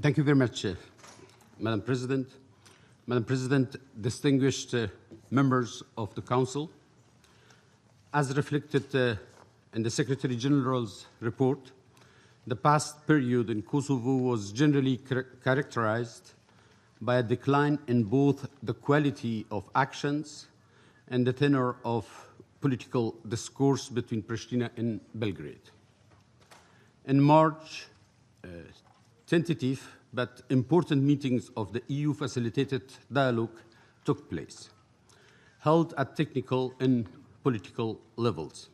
Thank you very much, Madam President. Madam President, distinguished members of the Council, as reflected in the Secretary General's report, the past period in Kosovo was generally characterized by a decline in both the quality of actions and the tenor of political discourse between Pristina and Belgrade. In March, tentative but important meetings of the EU-facilitated dialogue took place, held at technical and political levels.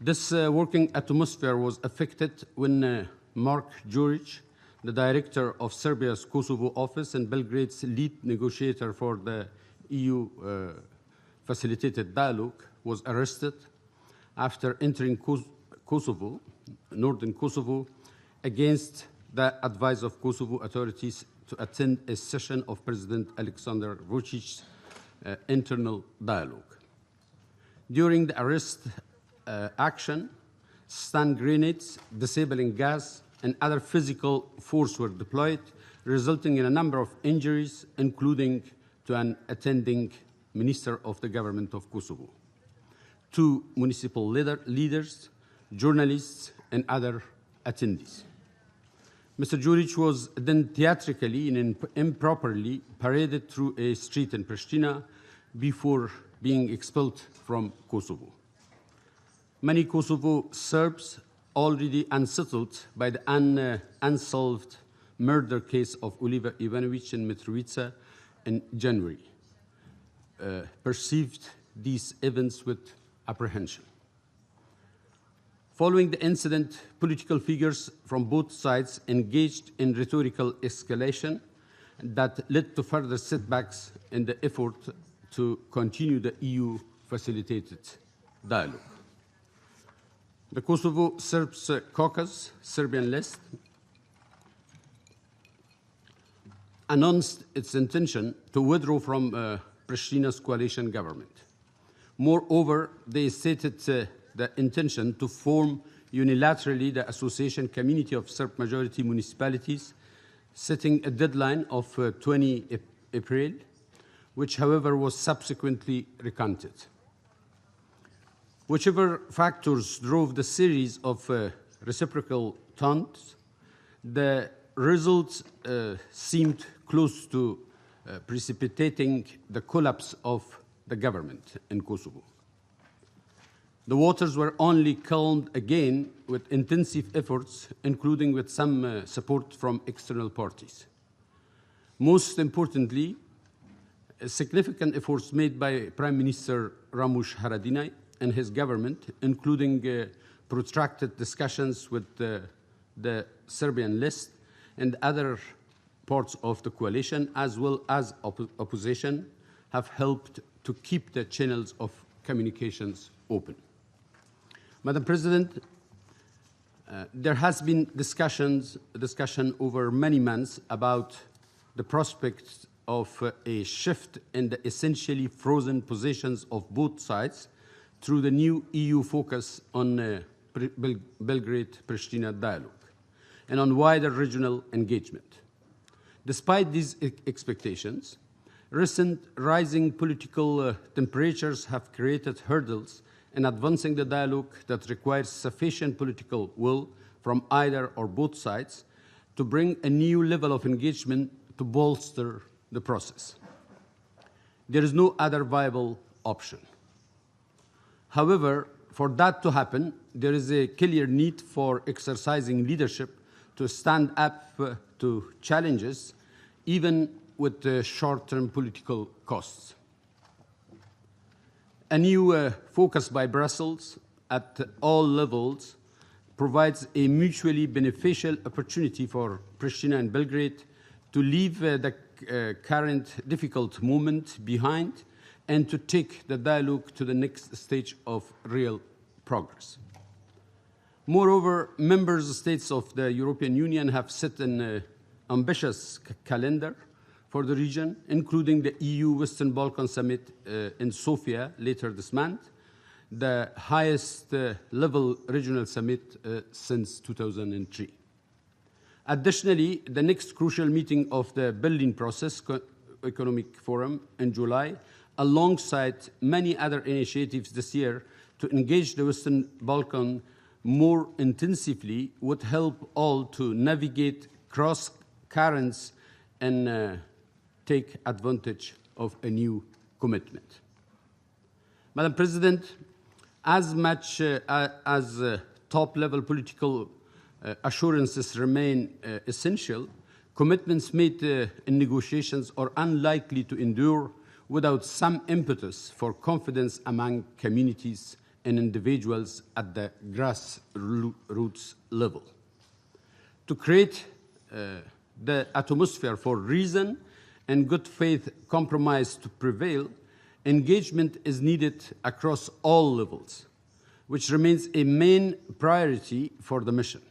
This working atmosphere was affected when Mark Juric, the director of Serbia's Kosovo office and Belgrade's lead negotiator for the EU-facilitated dialogue, was arrested after entering Kosovo, northern Kosovo, against the advice of Kosovo authorities to attend a session of President Aleksandar Vucic's internal dialogue. During the arrest action, stun grenades, disabling gas, and other physical force were deployed, resulting in a number of injuries, including to an attending minister of the government of Kosovo, 2 municipal leaders, journalists, and other attendees. Mr. Juric was then theatrically and improperly paraded through a street in Pristina before being expelled from Kosovo. Many Kosovo Serbs, already unsettled by the unsolved murder case of Oliver Ivanovic in Mitrovica in January, perceived these events with apprehension. Following the incident, political figures from both sides engaged in rhetorical escalation that led to further setbacks in the effort to continue the EU-facilitated dialogue. The Kosovo Serbs Caucus, Serbian list, announced its intention to withdraw from Pristina's coalition government. Moreover, they stated the intention to form unilaterally the Association Community of Serb-majority municipalities, setting a deadline of 20 April, which, however, was subsequently recanted. Whichever factors drove the series of reciprocal taunts, the results seemed close to precipitating the collapse of the government in Kosovo. The waters were only calmed again with intensive efforts, including with some support from external parties. Most importantly, significant efforts made by Prime Minister Ramush Haradinaj and his government, including protracted discussions with the Serbian list and other parts of the coalition, as well as opposition, have helped to keep the channels of communications open. Madam President, there has been discussion over many months about the prospects of a shift in the essentially frozen positions of both sides through the new EU focus on Belgrade-Pristina dialogue and on wider regional engagement. Despite these expectations, recent rising political temperatures have created hurdles in advancing the dialogue that requires sufficient political will from either or both sides to bring a new level of engagement to bolster the process. There is no other viable option. However, for that to happen, there is a clear need for exercising leadership to stand up to challenges, even with short-term political costs. A new focus by Brussels at all levels provides a mutually beneficial opportunity for Pristina and Belgrade to leave the current difficult moment behind and to take the dialogue to the next stage of real progress. Moreover, member states of the European Union have set an ambitious calendar for the region, including the EU Western Balkan Summit in Sofia later this month, the highest level regional summit since 2003. Additionally, the next crucial meeting of the Berlin Process Economic Forum in July, alongside many other initiatives this year to engage the Western Balkans more intensively, would help all to navigate cross currents and take advantage of a new commitment. Madam President, as much as top-level political assurances remain essential, commitments made in negotiations are unlikely to endure without some impetus for confidence among communities and individuals at the grassroots level. To create the atmosphere for reason and good faith compromise to prevail, engagement is needed across all levels, which remains a main priority for the mission.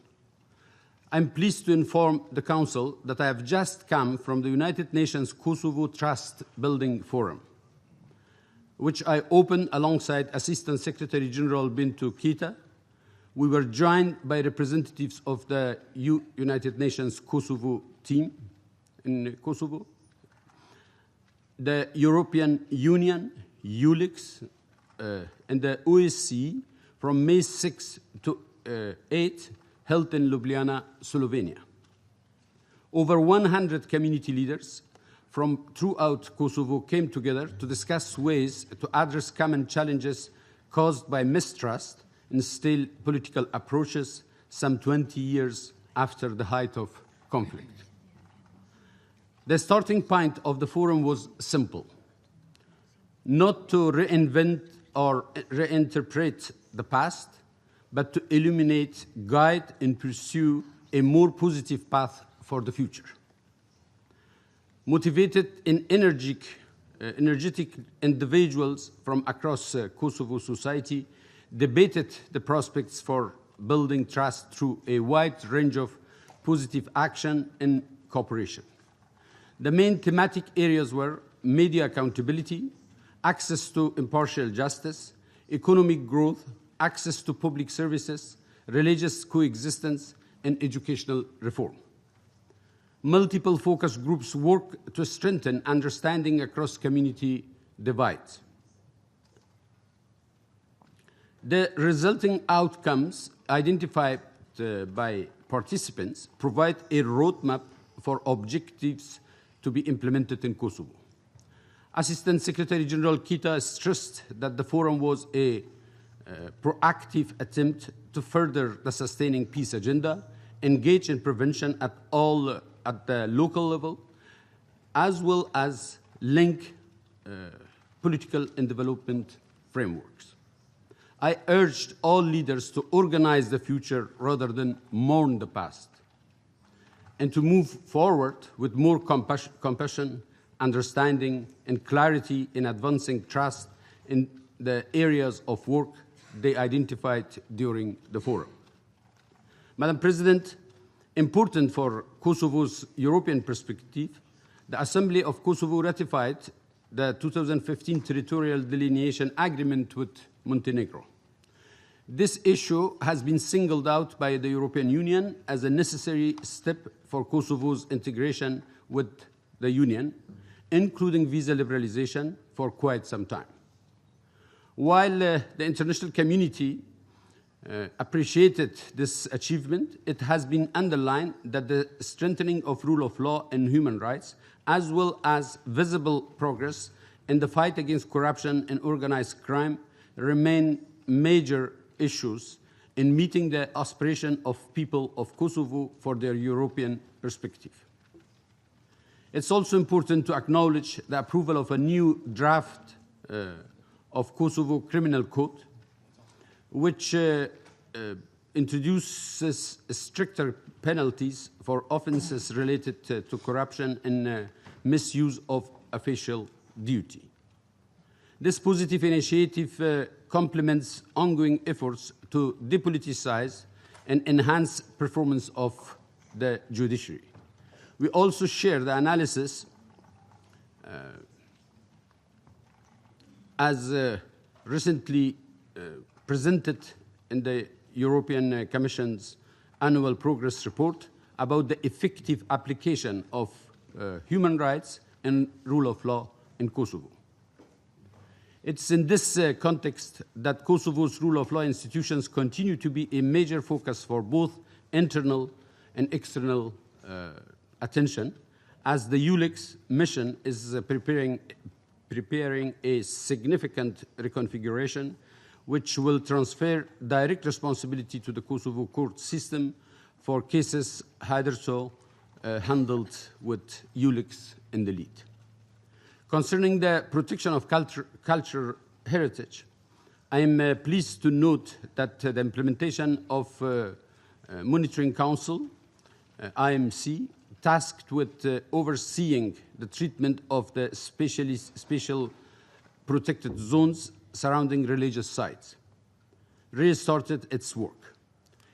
I'm pleased to inform the Council that I have just come from the United Nations Kosovo Trust Building Forum, which I opened alongside Assistant Secretary General Bintu Keita. We were joined by representatives of the United Nations Kosovo team in Kosovo, the European Union, ULIX, and the OSCE from May 6 to 8, held in Ljubljana, Slovenia. Over 100 community leaders from throughout Kosovo came together to discuss ways to address common challenges caused by mistrust and stale political approaches some 20 years after the height of conflict. The starting point of the forum was simple: not to reinvent or reinterpret the past, but to illuminate, guide, and pursue a more positive path for the future. Motivated and energetic individuals from across Kosovo society debated the prospects for building trust through a wide range of positive action and cooperation. The main thematic areas were media accountability, access to impartial justice, economic growth, access to public services, religious coexistence, and educational reform. Multiple focus groups work to strengthen understanding across community divides. The resulting outcomes identified by participants provide a roadmap for objectives to be implemented in Kosovo. Assistant Secretary General Keita stressed that the forum was a proactive attempt to further the sustaining peace agenda, engage in prevention at the local level, as well as link political and development frameworks. I urged all leaders to organize the future rather than mourn the past, and to move forward with more compassion, understanding, and clarity in advancing trust in the areas of work they identified during the forum. Madam President, important for Kosovo's European perspective, the Assembly of Kosovo ratified the 2015 Territorial Delineation Agreement with Montenegro. This issue has been singled out by the European Union as a necessary step for Kosovo's integration with the Union, including visa liberalization, for quite some time. While the international community appreciated this achievement, it has been underlined that the strengthening of rule of law and human rights, as well as visible progress in the fight against corruption and organized crime, remain major issues in meeting the aspiration of people of Kosovo for their European perspective. It's also important to acknowledge the approval of a new draft of Kosovo Criminal Code, which introduces stricter penalties for offenses related to corruption and misuse of official duty. This positive initiative complements ongoing efforts to depoliticize and enhance performance of the judiciary. We also share the analysis as recently presented in the European Commission's annual progress report about the effective application of human rights and rule of law in Kosovo. It's in this context that Kosovo's rule of law institutions continue to be a major focus for both internal and external attention, as the UNMIK mission is preparing a significant reconfiguration which will transfer direct responsibility to the Kosovo court system for cases hitherto handled with UNMIK in the lead. Concerning the protection of cultural heritage, I am pleased to note that the implementation of Monitoring Council, IMC, tasked with overseeing the treatment of the special protected zones surrounding religious sites, restarted its work.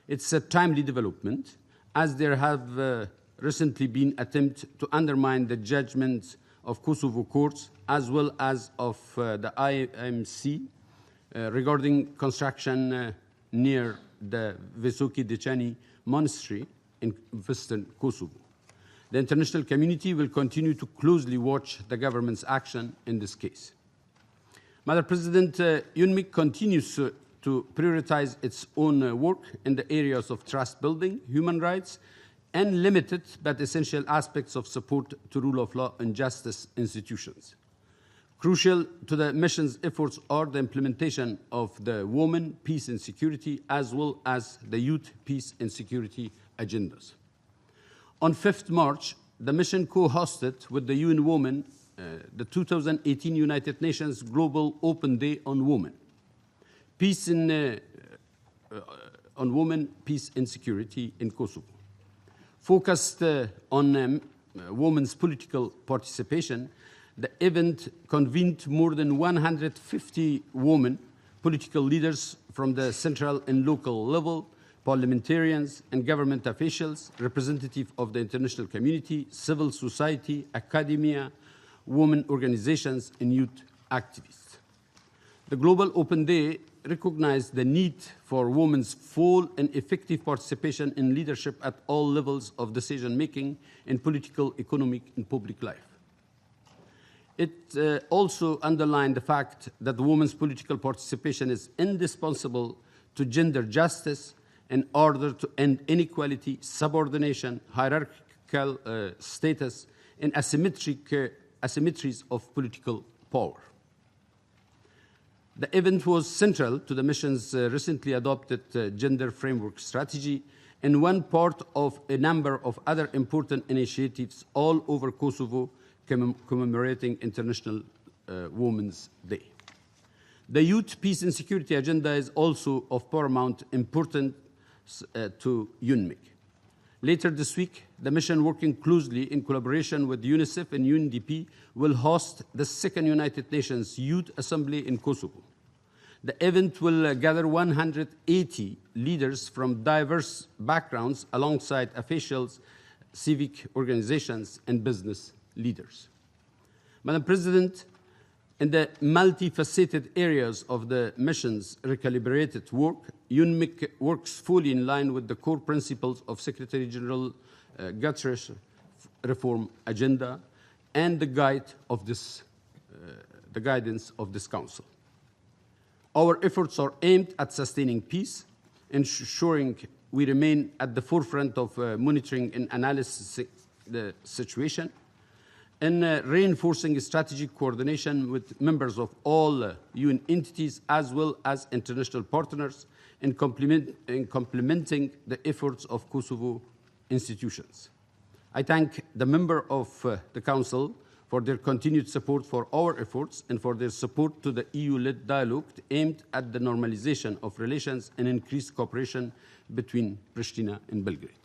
It's a timely development, as there have recently been attempts to undermine the judgments of Kosovo courts as well as of the IMC regarding construction near the Visoki Dečani monastery in western Kosovo. The international community will continue to closely watch the government's action in this case. Madam President, UNMIK continues to prioritize its own work in the areas of trust building, human rights, and limited but essential aspects of support to rule of law and justice institutions. Crucial to the mission's efforts are the implementation of the Women, Peace and Security, as well as the Youth, Peace and Security agendas. On 5th March, the mission co-hosted with the UN Women the 2018 United Nations Global Open Day on Women. On Women, Peace and Security in Kosovo. Focused on women's political participation, the event convened more than 150 women political leaders from the central and local level, parliamentarians and government officials, representatives of the international community, civil society, academia, women organizations, and youth activists. The Global Open Day recognized the need for women's full and effective participation in leadership at all levels of decision-making in political, economic, and public life. It also underlined the fact that women's political participation is indispensable to gender justice in order to end inequality, subordination, hierarchical status, and asymmetries of political power. The event was central to the mission's recently adopted gender framework strategy and one part of a number of other important initiatives all over Kosovo commemorating International Women's Day. The Youth, Peace and Security agenda is also of paramount importance to UNMIK. Later this week, the mission, working closely in collaboration with UNICEF and UNDP, will host the second United Nations Youth Assembly in Kosovo. The event will gather 180 leaders from diverse backgrounds alongside officials, civic organizations, and business leaders. Madam President, in the multifaceted areas of the mission's recalibrated work, UNMIK works fully in line with the core principles of Secretary General Guterres' reform agenda and the guidance of this Council. Our efforts are aimed at sustaining peace, ensuring we remain at the forefront of monitoring and analyzing the situation, and reinforcing strategic coordination with members of all UN entities as well as international partners, and complementing the efforts of Kosovo institutions. I thank the members of the Council for their continued support for our efforts and for their support to the EU-led dialogue aimed at the normalization of relations and increased cooperation between Pristina and Belgrade.